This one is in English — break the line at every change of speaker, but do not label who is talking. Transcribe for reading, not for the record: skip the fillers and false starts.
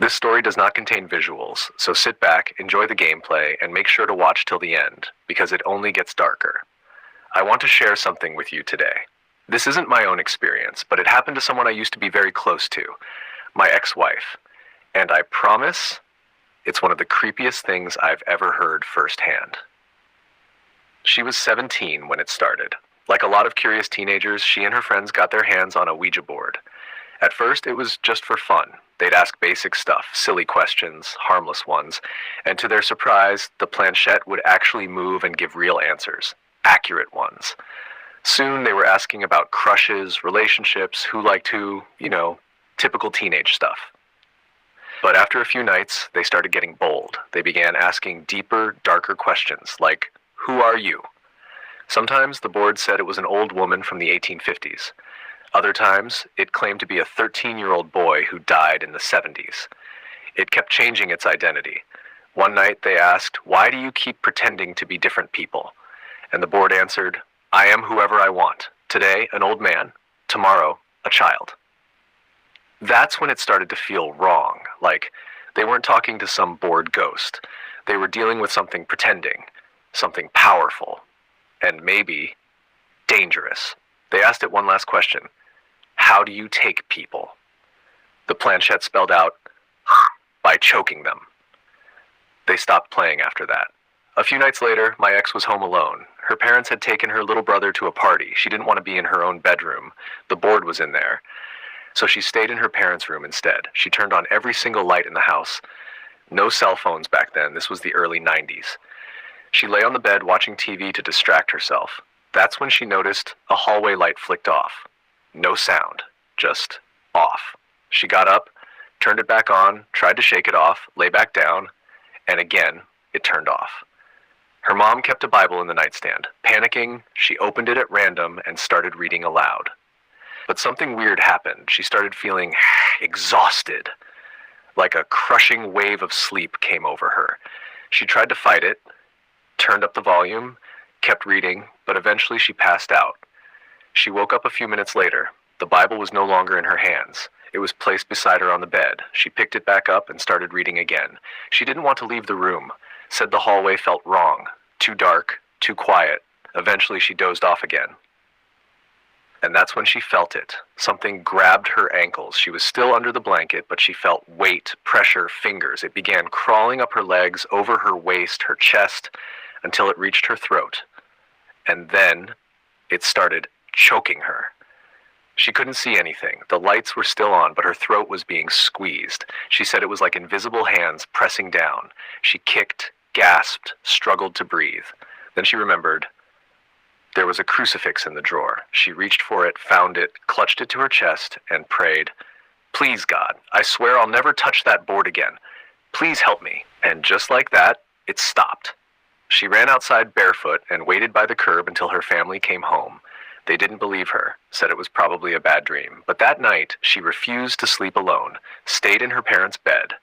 This story does not contain visuals, so sit back, enjoy the gameplay, and make sure to watch till the end, because it only gets darker. I want to share something with you today. This isn't my own experience, but it happened to someone I used to be very close to, my ex-wife. And I promise, it's one of the creepiest things I've ever heard firsthand. She was 17 when it started. Like a lot of curious teenagers, she and her friends got their hands on a Ouija board. At first, it was just for fun. They'd ask basic stuff, silly questions, harmless ones, and to their surprise, the planchette would actually move and give real answers, accurate ones. Soon, they were asking about crushes, relationships, who liked who, typical teenage stuff. But after a few nights, they started getting bold. They began asking deeper, darker questions, like, who are you? Sometimes the board said it was an old woman from the 1850s. Other times, it claimed to be a 13-year-old boy who died in the 70s. It kept changing its identity. One night they asked, why do you keep pretending to be different people? And the board answered, I am whoever I want. Today, an old man. Tomorrow, a child. That's when it started to feel wrong, like they weren't talking to some bored ghost. They were dealing with something pretending, something powerful, and maybe dangerous. They asked it one last question. How do you take people? The planchette spelled out, by choking them. They stopped playing after that. A few nights later, my ex was home alone. Her parents had taken her little brother to a party. She didn't want to be in her own bedroom. The board was in there. So she stayed in her parents' room instead. She turned on every single light in the house. No cell phones back then. This was the early 90s. She lay on the bed watching TV to distract herself. That's when she noticed a hallway light flicked off. No sound, just off. She got up, turned it back on, tried to shake it off, lay back down, and again, it turned off. Her mom kept a Bible in the nightstand. Panicking, she opened it at random and started reading aloud. But something weird happened. She started feeling exhausted. Like a crushing wave of sleep came over her. She tried to fight it, turned up the volume, kept reading, but eventually she passed out. She woke up a few minutes later. The Bible was no longer in her hands. It was placed beside her on the bed. She picked it back up and started reading again. She didn't want to leave the room. Said the hallway felt wrong. Too dark, too quiet. Eventually she dozed off again. And that's when she felt it. Something grabbed her ankles. She was still under the blanket, but she felt weight, pressure, fingers. It began crawling up her legs, over her waist, her chest, until it reached her throat. And then it started choking her. She couldn't see anything. The lights were still on, but her throat was being squeezed. She said it was like invisible hands pressing down. She kicked, gasped, struggled to breathe. Then she remembered. There was a crucifix in the drawer. She reached for it, found it, clutched it to her chest, and prayed, "Please, God, I swear I'll never touch that board again. Please help me." And just like that, it stopped. She ran outside barefoot and waited by the curb until her family came home. They didn't believe her, said it was probably a bad dream. But that night, she refused to sleep alone, stayed in her parents' bed.